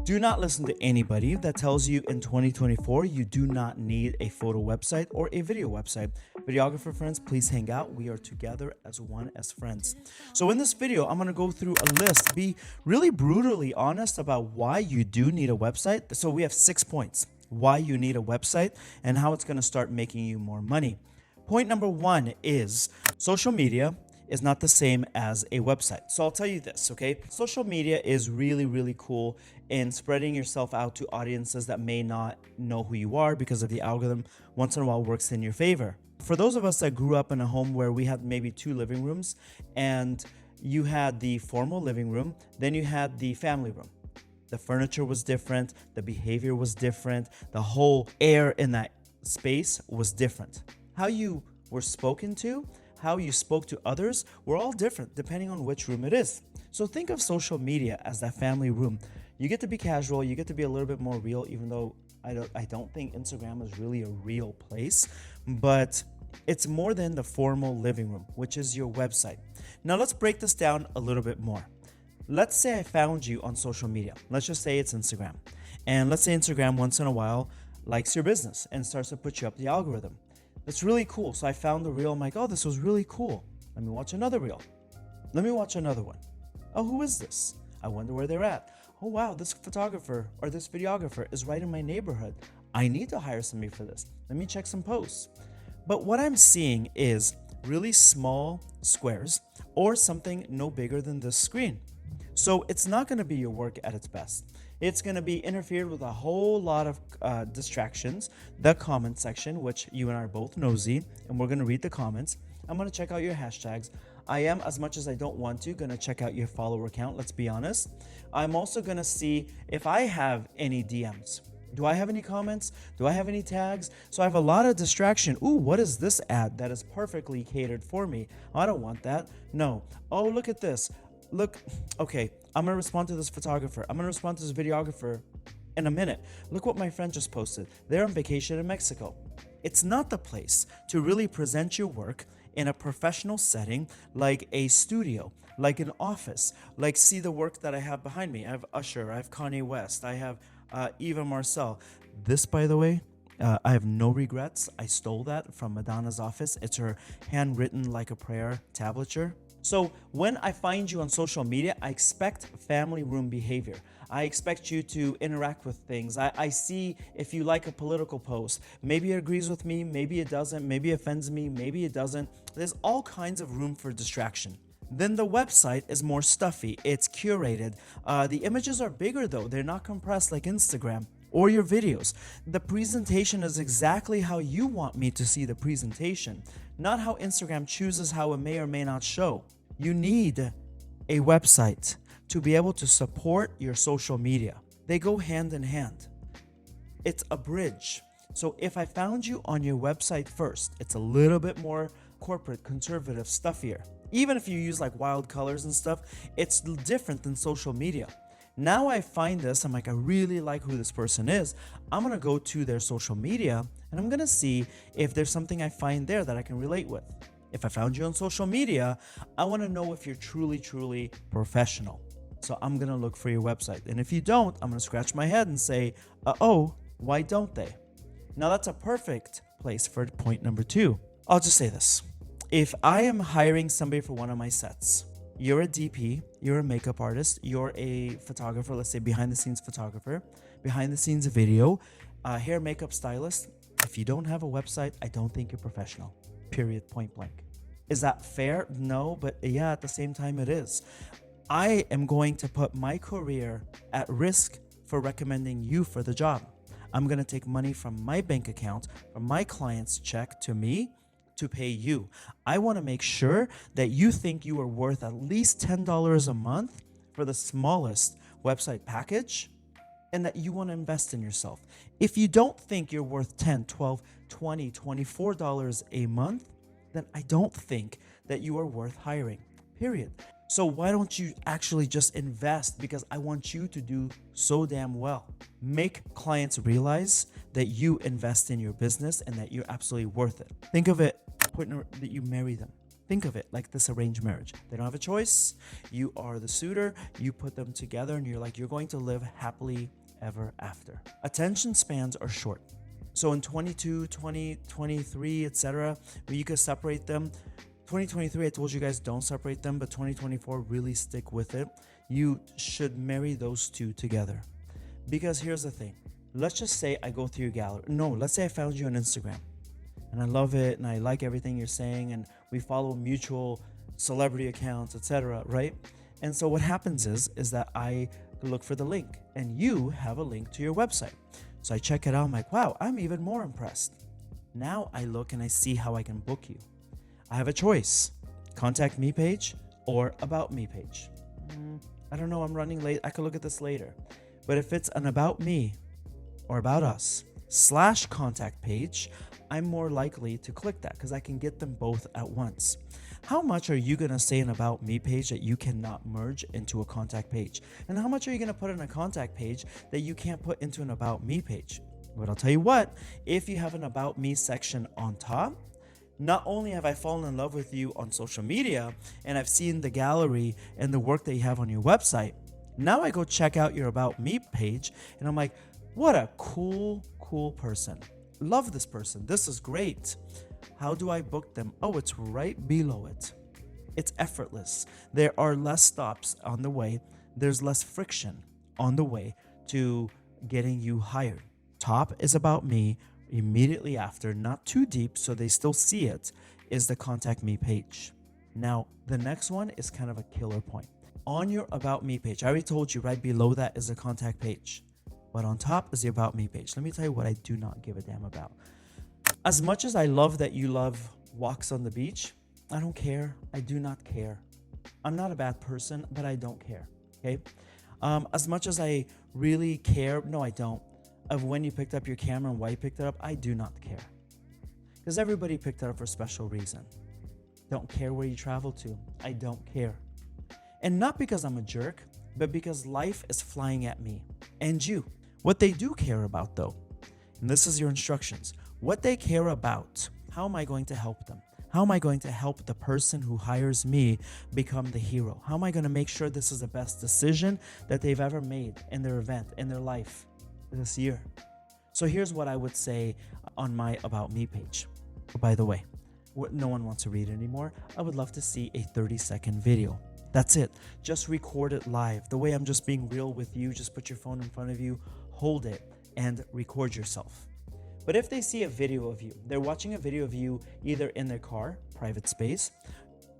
Do not listen to anybody that tells you in 2024 you do not need a photo website or a video website. Videographer friends, please hang out. We are together as one as friends. So in this video, I'm going to go through a list, be really brutally honest about why you do need a website. So we have 6 points why you need a website and how it's going to start making you more money. Point number 1 is social media is not the same as a website. So I'll tell you this, okay? Social media is really, really cool in spreading yourself out to audiences that may not know who you are because of the algorithm once in a while works in your favor. For those of us that grew up in a home where we had maybe 2 living rooms and you had the formal living room, then you had the family room. The furniture was different, the behavior was different, the whole air in that space was different. How you were spoken to, how you spoke to others were all different depending on which room it is. So think of social media as that family room. You get to be casual, you get to be a little bit more real, even though I don't think Instagram is really a real place, but it's more than the formal living room, which is your website. Now let's break this down a little bit more. Let's say I found you on social media. Let's just say it's Instagram. And let's say Instagram once in a while likes your business and starts to put you up the algorithm. That's really cool. So I found the reel. I'm like, oh, this was really cool. Let me watch another reel. Let me watch another one. Oh, who is this? I wonder where they're at. Oh, wow, this photographer or this videographer is right in my neighborhood. I need to hire somebody for this. Let me check some posts. But what I'm seeing is really small squares or something no bigger than this screen. So it's not going to be your work at its best. It's going to be interfered with a whole lot of distractions. The comment section, which you and I are both nosy, and we're going to read the comments. I'm going to check out your hashtags. I am, as much as I don't want to, going to check out your follower count, let's be honest. I'm also going to see if I have any DMs. Do I have any comments? Do I have any tags? So I have a lot of distraction. Ooh, what is this ad that is perfectly catered for me? I don't want that. No. Oh, look at this. Look, okay, I'm going to respond to this photographer. I'm going to respond to this videographer in a minute. Look what my friend just posted. They're on vacation in Mexico. It's not the place to really present your work in a professional setting like a studio, like an office, like see the work that I have behind me. I have Usher, I have Kanye West, I have Eva Marcel. This, by the way, I have no regrets. I stole that from Madonna's office. It's her handwritten like a prayer tablature. So when I find you on social media, I expect family room behavior. I expect you to interact with things. I see if you like a political post. Maybe it agrees with me, maybe it doesn't, maybe it offends me, maybe it doesn't. There's all kinds of room for distraction. Then the website is more stuffy. It's curated. The images are bigger though. They're not compressed like Instagram or your videos. The presentation is exactly how you want me to see the presentation, not how Instagram chooses how it may or may not show. You need a website to be able to support your social media. They go hand in hand. It's a bridge. So if I found you on your website first, it's a little bit more corporate, conservative, stuffier. Even if you use like wild colors and stuff, it's different than social media. Now I find this, I'm like, I really like who this person is. I'm going to go to their social media and I'm going to see if there's something I find there that I can relate with. If I found you on social media, I want to know if you're truly, truly professional. So I'm going to look for your website. And if you don't, I'm going to scratch my head and say, oh, why don't they? Now that's a perfect place for point number 2. I'll just say this. If I am hiring somebody for one of my sets, you're a DP, you're a makeup artist, you're a photographer, let's say behind the scenes photographer, behind the scenes video, hair makeup stylist. If you don't have a website, I don't think you're professional. Period, point blank. Is that fair? No, but yeah, at the same time it is. I am going to put my career at risk for recommending you for the job. I'm going to take money from my bank account, from my client's check to me to pay you. I want to make sure that you think you are worth at least $10 a month for the smallest website package and that you want to invest in yourself. If you don't think you're worth $10, $12, $20, $24 a month, then I don't think that you are worth hiring, period. So why don't you actually just invest? Because I want you to do so damn well. Make clients realize that you invest in your business and that you're absolutely worth it. Think of it, point that you marry them. Think of it like this arranged marriage. They don't have a choice. You are the suitor. You put them together and you're going to live happily ever after. Attention spans are short. So in 22, 20, 23, etc., you could separate them. 2023, I told you guys don't separate them, but 2024, really stick with it. You should marry those two together. Because here's the thing. Let's just say I go through your gallery. No, let's say I found you on Instagram and I love it and I like everything you're saying and we follow mutual celebrity accounts, etc., right? And so what happens is that I look for the link and you have a link to your website. So I check it out. I'm like, wow, I'm even more impressed. Now I look and I see how I can book you. I have a choice, contact me page or about me page. I don't know, I'm running late. I could look at this later. But if it's an about me or about us / contact page, I'm more likely to click that because I can get them both at once. How much are you going to say an about me page that you cannot merge into a contact page? And how much are you going to put in a contact page that you can't put into an about me page? But I'll tell you what, if you have an about me section on top, not only have I fallen in love with you on social media and I've seen the gallery and the work that you have on your website, now I go check out your about me page and I'm like, what a cool person. Love this person. This is great. How do I book them? Oh, it's right below it. It's effortless. There are less stops on the way. There's less friction on the way to getting you hired. Top is about me. Immediately after, not too deep so they still see it, is the contact me page. Now, the next one is kind of a killer point. On your about me page, I already told you right below that is the contact page. But on top is the about me page. Let me tell you what I do not give a damn about. As much as I love that you love walks on the beach, I don't care. I do not care. I'm not a bad person, but I don't care. Okay? As much as I really care, no, I don't, of when you picked up your camera and why you picked it up, I do not care. Because everybody picked it up for a special reason. Don't care where you travel to. I don't care. And not because I'm a jerk, but because life is flying at me and you. What they do care about though, and this is your instructions, what they care about, how am I going to help them? How am I going to help the person who hires me become the hero? How am I going to make sure this is the best decision that they've ever made in their event, in their life this year? So here's what I would say on my About Me page. By the way, no one wants to read anymore. I would love to see a 30-second video. That's it. Just record it live. The way I'm just being real with you, just put your phone in front of you, hold it, and record yourself. But if they see a video of you, they're watching a video of you either in their car, private space,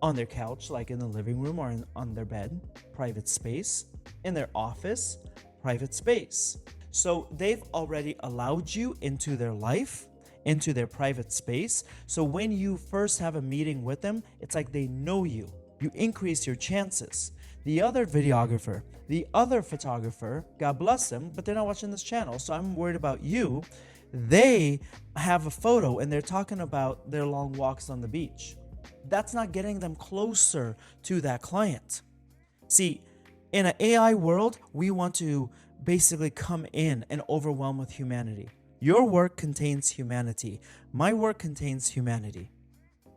on their couch, like in the living room or on their bed, private space, in their office, private space. So they've already allowed you into their life, into their private space. So when you first have a meeting with them, it's like they know you. You increase your chances. The other videographer, the other photographer, God bless them, but they're not watching this channel, so I'm worried about you. They have a photo and they're talking about their long walks on the beach. That's not getting them closer to that client. See, in an AI world, we want to basically come in and overwhelm with humanity. Your work contains humanity. My work contains humanity,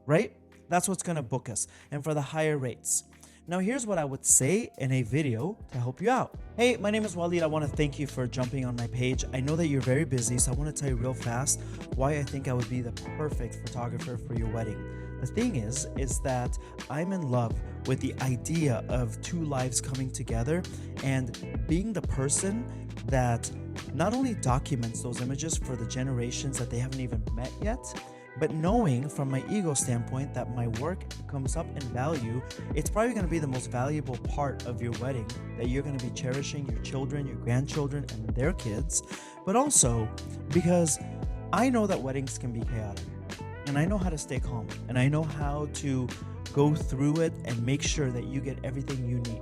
right? That's what's going to book us, and for the higher rates. Now, here's what I would say in a video to help you out. Hey, my name is Walid. I want to thank you for jumping on my page. I know that you're very busy, so I want to tell you real fast why I think I would be the perfect photographer for your wedding. The thing is that I'm in love with the idea of two lives coming together and being the person that not only documents those images for the generations that they haven't even met yet, but knowing from my ego standpoint that my work comes up in value, it's probably going to be the most valuable part of your wedding that you're going to be cherishing your children, your grandchildren, and their kids. But also because I know that weddings can be chaotic, and I know how to stay calm, and I know how to go through it and make sure that you get everything you need.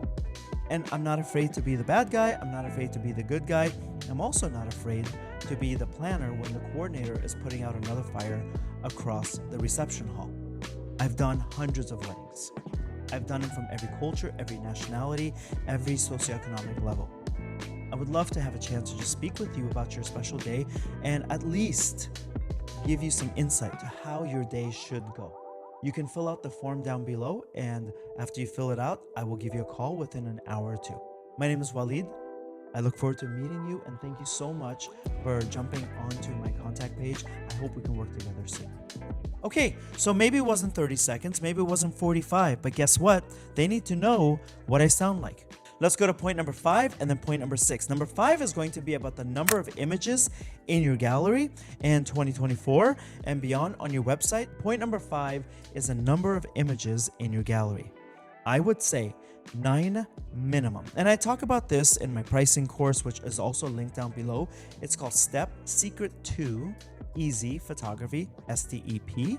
And I'm not afraid to be the bad guy. I'm not afraid to be the good guy. I'm also not afraid to be the planner when the coordinator is putting out another fire across the reception hall. I've done hundreds of weddings. I've done them from every culture, every nationality, every socioeconomic level. I would love to have a chance to just speak with you about your special day and at least give you some insight to how your day should go. You can fill out the form down below, and after you fill it out, I will give you a call within an hour or two. My name is Walid. I look forward to meeting you, and thank you so much for jumping onto my contact page. I hope we can work together soon. Okay, so maybe it wasn't 30 seconds, maybe it wasn't 45, but guess what? They need to know what I sound like. Let's go to point number 5 and then point number 6. Number 5 is going to be about the number of images in your gallery in 2024 and beyond on your website. Point number 5 is the number of images in your gallery. I would say 9 minimum. And I talk about this in my pricing course, which is also linked down below. It's called Step Secret to Easy Photography, STEP,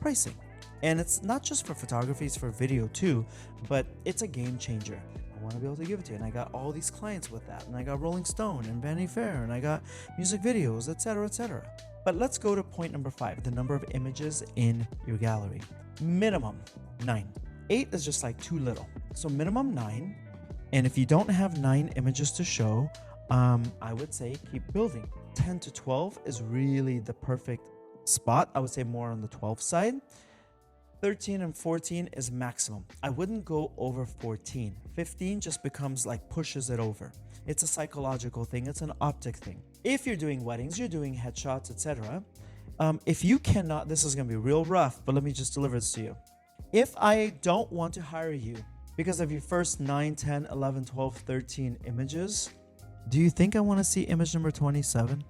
pricing. And it's not just for photography, it's for video too, but it's a game changer. I want to be able to give it to you. And I got all these clients with that. And I got Rolling Stone and Vanity Fair, and I got music videos, etc., etc. But let's go to point number 5, the number of images in your gallery. Minimum 9. 8 is just like too little. So minimum 9. And if you don't have 9 images to show, I would say keep building. 10 to 12 is really the perfect spot. I would say more on the 12 side. 13 and 14 is maximum. I wouldn't go over 14. 15 just becomes like pushes it over. It's a psychological thing. It's an optic thing. If you're doing weddings, you're doing headshots, etc. If you cannot, this is going to be real rough, but let me just deliver this to you. If I don't want to hire you because of your first 9, 10, 11, 12, 13 images, do you think I want to see image number 27?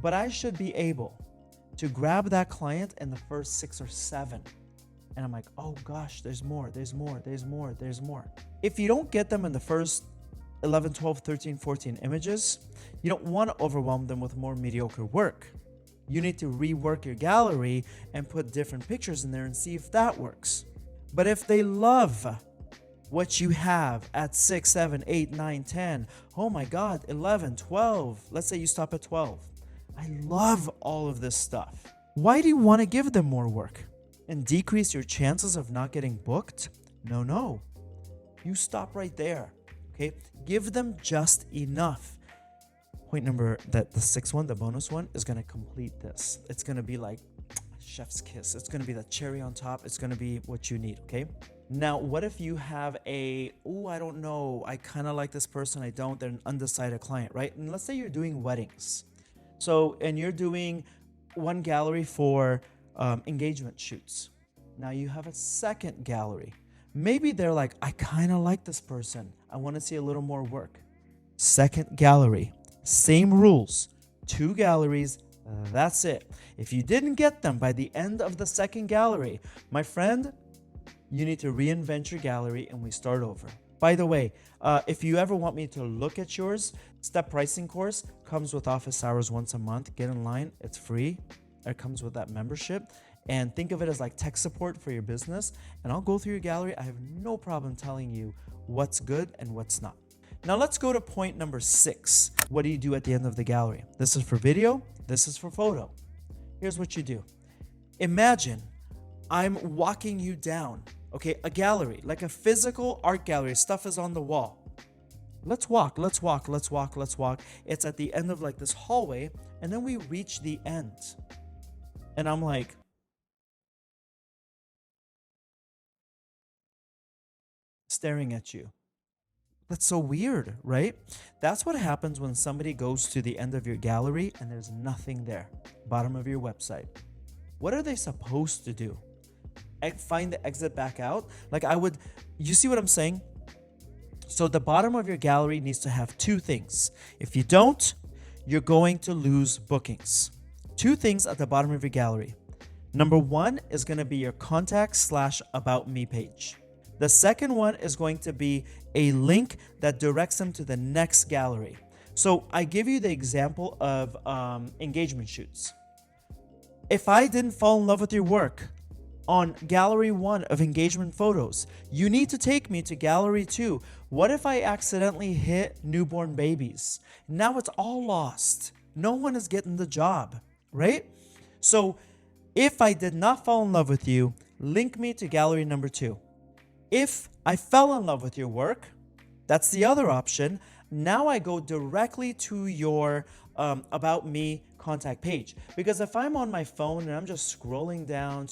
But I should be able to grab that client in the first 6 or 7. And I'm like, oh gosh, there's more, there's more, there's more, there's more. If you don't get them in the first 11, 12, 13, 14 images, you don't want to overwhelm them with more mediocre work. You need to rework your gallery and put different pictures in there and see if that works. But if they love what you have at 6, 7, 8, 9, 10, oh my God, 11, 12, let's say you stop at 12. I love all of this stuff. Why do you want to give them more work and decrease your chances of not getting booked? No. You stop right there, okay? Give them just enough. Point number, the 6th one, the bonus one, is going to complete this. It's going to be like chef's kiss. It's going to be the cherry on top. It's going to be what you need, okay? Now, what if you have I don't know, I kind of like this person, I don't, they're an undecided client, right? And let's say you're doing weddings. So, and you're doing one gallery for engagement shoots. Now you have a second gallery. Maybe they're like, I kind of like this person. I want to see a little more work. Second gallery, same rules, 2 galleries, that's it. If you didn't get them by the end of the second gallery, my friend, you need to reinvent your gallery and we start over. By the way, if you ever want me to look at yours, Step Pricing course comes with office hours once a month. Get in line. It's free. It comes with that membership. And think of it as like tech support for your business. And I'll go through your gallery. I have no problem telling you what's good and what's not. Now let's go to point number 6. What do you do at the end of the gallery? This is for video. This is for photo. Here's what you do. Imagine I'm walking you down, okay, a gallery, like a physical art gallery. Stuff is on the wall. Let's walk. It's at the end of like this hallway, and then we reach the end. And I'm like, staring at you. That's so weird, right? That's what happens when somebody goes to the end of your gallery and there's nothing there. Bottom of your website. What are they supposed to do? Find the exit back out? You see what I'm saying? So the bottom of your gallery needs to have 2 things. If you don't, you're going to lose bookings. 2 things at the bottom of your gallery. Number 1 is going to be your contact/about me page. The second one is going to be a link that directs them to the next gallery. So I give you the example of engagement shoots. If I didn't fall in love with your work on gallery 1 of engagement photos, you need to take me to gallery 2. What if I accidentally hit newborn babies? Now it's all lost. No one is getting the job, right? So if I did not fall in love with you, link me to gallery number 2. If I fell in love with your work, that's the other option. Now I go directly to your about me contact page. Because if I'm on my phone and I'm just scrolling down,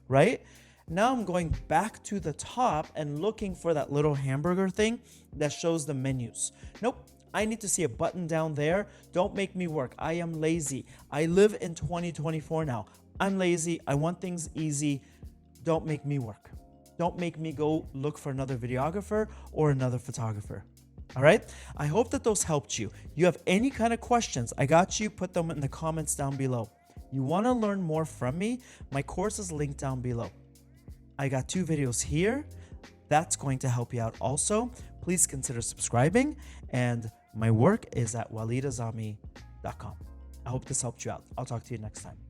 right? Now I'm going back to the top and looking for that little hamburger thing that shows the menus. Nope. I need to see a button down there. Don't make me work. I am lazy. I live in 2024 now. I'm lazy. I want things easy. Don't make me work. Don't make me go look for another videographer or another photographer. All right? I hope that those helped you. You have any kind of questions, I got you. Put them in the comments down below. You want to learn more from me? My course is linked down below. I got 2 videos here. That's going to help you out also. Please consider subscribing. And my work is at walidazami.com. I hope this helped you out. I'll talk to you next time.